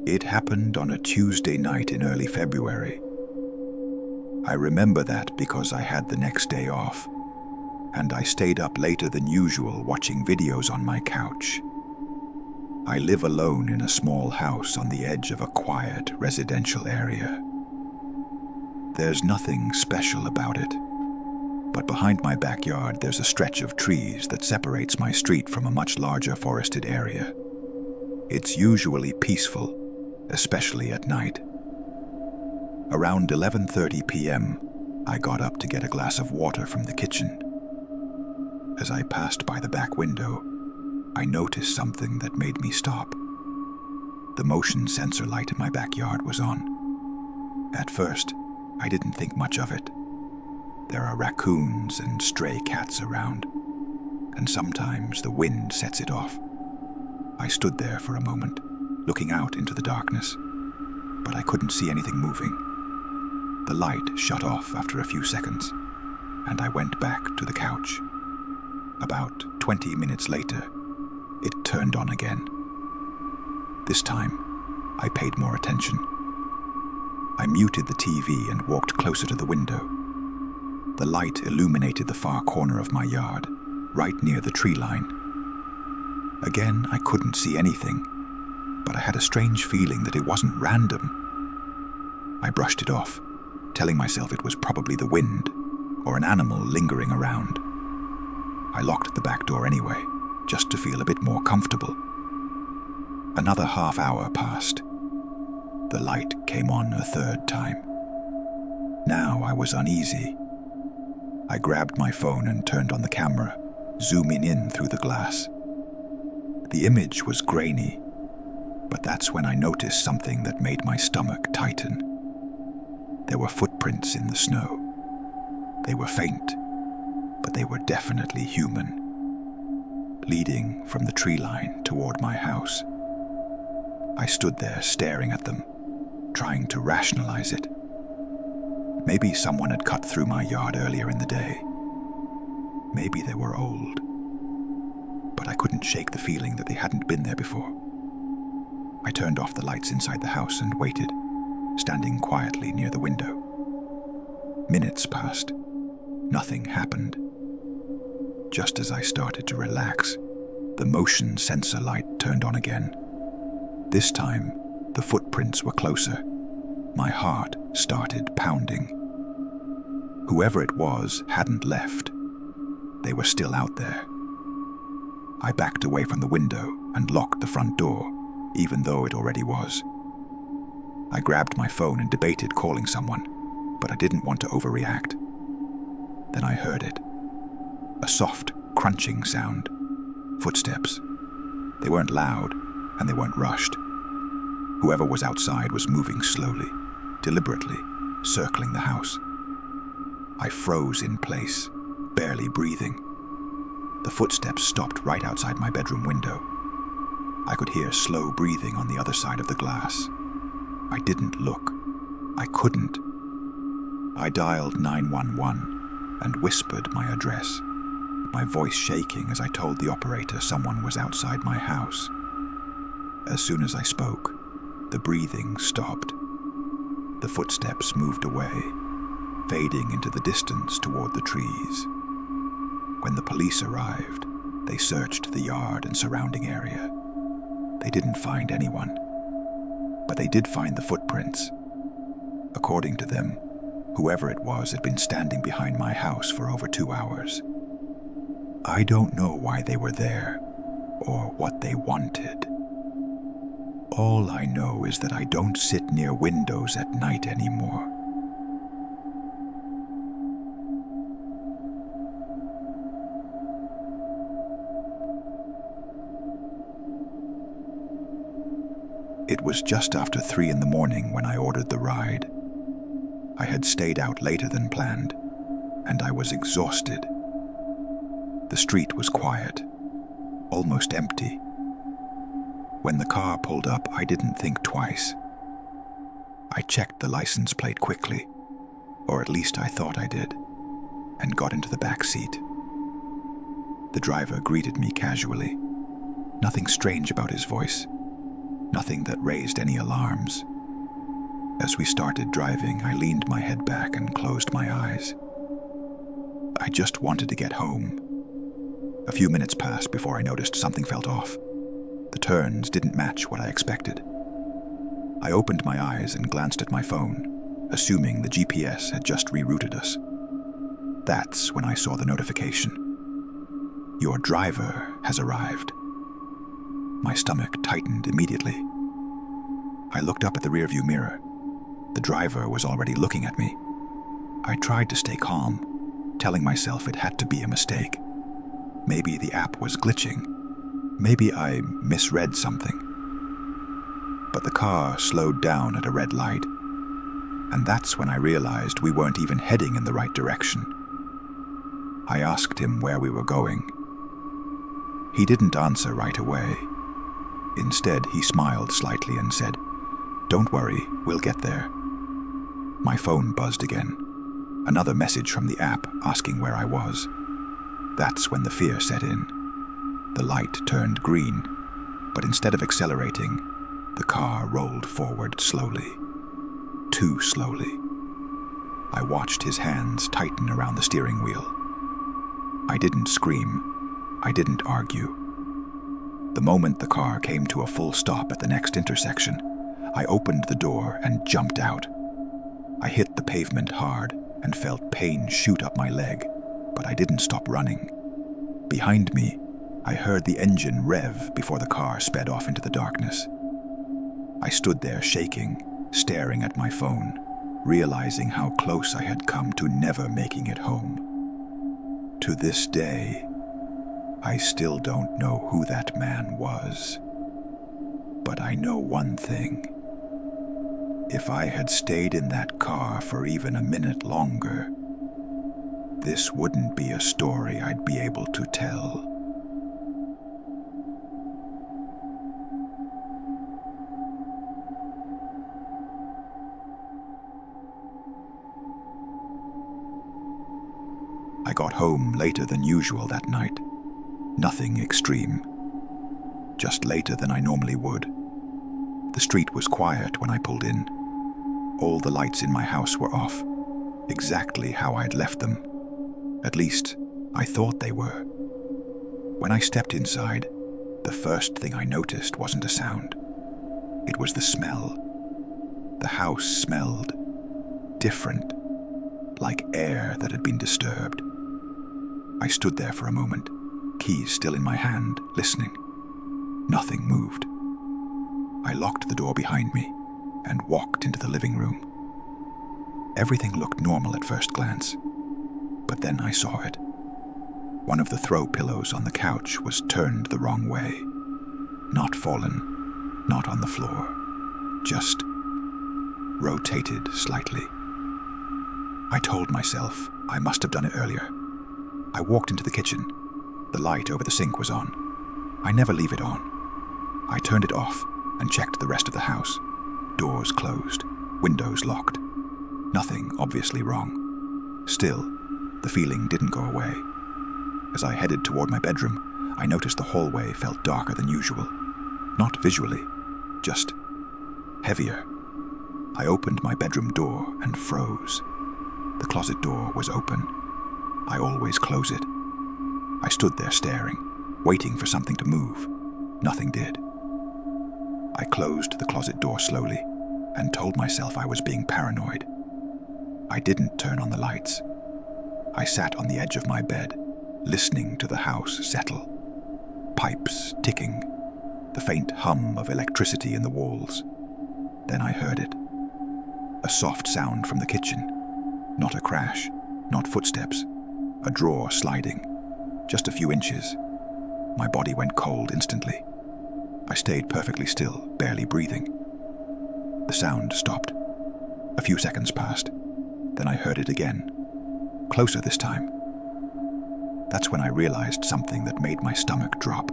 It happened on a Tuesday night in early February. I remember that because I had the next day off, and I stayed up later than usual watching videos on my couch. I live alone in a small house on the edge of a quiet residential area. There's nothing special about it, but behind my backyard there's a stretch of trees that separates my street from a much larger forested area. It's usually peaceful, especially at night. Around 11:30 p.m., I got up to get a glass of water from the kitchen. As I passed by the back window, I noticed something that made me stop. The motion sensor light in my backyard was on. At first, I didn't think much of it. There are raccoons and stray cats around, and sometimes the wind sets it off. I stood there for a moment, looking out into the darkness, but I couldn't see anything moving. The light shut off after a few seconds, and I went back to the couch. About 20 minutes later, it turned on again. This time, I paid more attention. I muted the TV and walked closer to the window. The light illuminated the far corner of my yard, right near the tree line. Again, I couldn't see anything, but I had a strange feeling that it wasn't random. I brushed it off, telling myself it was probably the wind or an animal lingering around. I locked the back door anyway, just to feel a bit more comfortable. Another half hour passed. The light came on a third time. Now I was uneasy. I grabbed my phone and turned on the camera, zooming in through the glass. The image was grainy, but that's when I noticed something that made my stomach tighten. There were footprints in the snow. They were faint, but they were definitely human, leading from the tree line toward my house. I stood there staring at them, trying to rationalize it. Maybe someone had cut through my yard earlier in the day. Maybe they were old, but I couldn't shake the feeling that they hadn't been there before. I turned off the lights inside the house and waited, standing quietly near the window. Minutes passed. Nothing happened. Just as I started to relax, the motion sensor light turned on again. This time, the footprints were closer. My heart started pounding. Whoever it was hadn't left. They were still out there. I backed away from the window and locked the front door, even though it already was. I grabbed my phone and debated calling someone, but I didn't want to overreact. Then I heard it. A soft, crunching sound. Footsteps. They weren't loud, and they weren't rushed. Whoever was outside was moving slowly, deliberately, circling the house. I froze in place, barely breathing. The footsteps stopped right outside my bedroom window. I could hear slow breathing on the other side of the glass. I didn't look. I couldn't. I dialed 911 and whispered my address, my voice shaking as I told the operator someone was outside my house. As soon as I spoke, the breathing stopped. The footsteps moved away, fading into the distance toward the trees. When the police arrived, they searched the yard and surrounding area. They didn't find anyone, but they did find the footprints. According to them, whoever it was had been standing behind my house for over 2 hours. I don't know why they were there or what they wanted. All I know is that I don't sit near windows at night anymore. It was just after 3 in the morning when I ordered the ride. I had stayed out later than planned, and I was exhausted. The street was quiet, almost empty. When the car pulled up, I didn't think twice. I checked the license plate quickly, or at least I thought I did, and got into the back seat. The driver greeted me casually. Nothing strange about his voice, Nothing that raised any alarms. As we started driving, I leaned my head back and closed my eyes. I just wanted to get home. A few minutes passed before I noticed something felt off. The turns didn't match what I expected. I opened my eyes and glanced at my phone, assuming the GPS had just rerouted us. That's when I saw the notification. "Your driver has arrived." My stomach tightened immediately. I looked up at the rearview mirror. The driver was already looking at me. I tried to stay calm, telling myself it had to be a mistake. Maybe the app was glitching. Maybe I misread something. But the car slowed down at a red light, and that's when I realized we weren't even heading in the right direction. I asked him where we were going. He didn't answer right away. Instead, he smiled slightly and said, "Don't worry, we'll get there." My phone buzzed again. Another message from the app asking where I was. That's when the fear set in. The light turned green, but instead of accelerating, the car rolled forward slowly. Too slowly. I watched his hands tighten around the steering wheel. I didn't scream. I didn't argue. The moment the car came to a full stop at the next intersection, I opened the door and jumped out. I hit the pavement hard and felt pain shoot up my leg, but I didn't stop running. Behind me, I heard the engine rev before the car sped off into the darkness. I stood there shaking, staring at my phone, realizing how close I had come to never making it home. To this day, I still don't know who that man was. But I know one thing. If I had stayed in that car for even a minute longer, this wouldn't be a story I'd be able to tell. I got home later than usual that night. Nothing extreme. Just later than I normally would. The street was quiet when I pulled in. All the lights in my house were off, exactly how I'd left them. At least, I thought they were. When I stepped inside, the first thing I noticed wasn't a sound. It was the smell. The house smelled different, like air that had been disturbed. I stood there for a moment, keys still in my hand, listening. Nothing moved. I locked the door behind me and walked into the living room. Everything looked normal at first glance, but then I saw it. One of the throw pillows on the couch was turned the wrong way. Not fallen, not on the floor, just rotated slightly. I told myself I must have done it earlier. I walked into the kitchen. The light over the sink was on. I never leave it on. I turned it off and checked the rest of the house. Doors closed, windows locked. Nothing obviously wrong. Still, the feeling didn't go away. As I headed toward my bedroom, I noticed the hallway felt darker than usual. Not visually, just heavier. I opened my bedroom door and froze. The closet door was open. I always close it. I stood there staring, waiting for something to move. Nothing did. I closed the closet door slowly and told myself I was being paranoid. I didn't turn on the lights. I sat on the edge of my bed, listening to the house settle. Pipes ticking, the faint hum of electricity in the walls. Then I heard it. A soft sound from the kitchen. Not a crash, not footsteps. A drawer sliding. Just a few inches. My body went cold instantly. I stayed perfectly still, barely breathing. The sound stopped. A few seconds passed. Then I heard it again. Closer this time. That's when I realized something that made my stomach drop.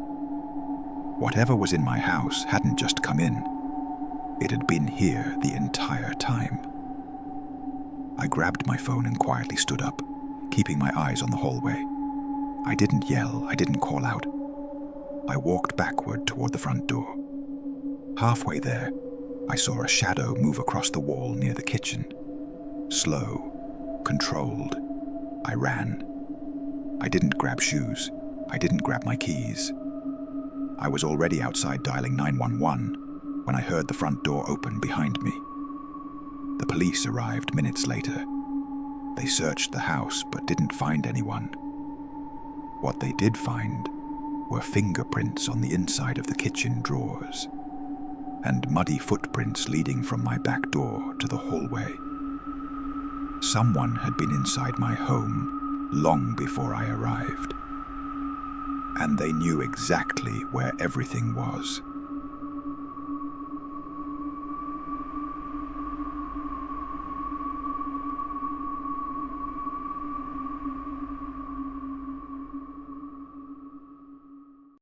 Whatever was in my house hadn't just come in. It had been here the entire time. I grabbed my phone and quietly stood up, keeping my eyes on the hallway. I didn't yell, I didn't call out. I walked backward toward the front door. Halfway there, I saw a shadow move across the wall near the kitchen. Slow, controlled. I ran. I didn't grab shoes. I didn't grab my keys. I was already outside dialing 911 when I heard the front door open behind me. The police arrived minutes later. They searched the house but didn't find anyone. What they did find were fingerprints on the inside of the kitchen drawers and muddy footprints leading from my back door to the hallway. Someone had been inside my home long before I arrived, and they knew exactly where everything was.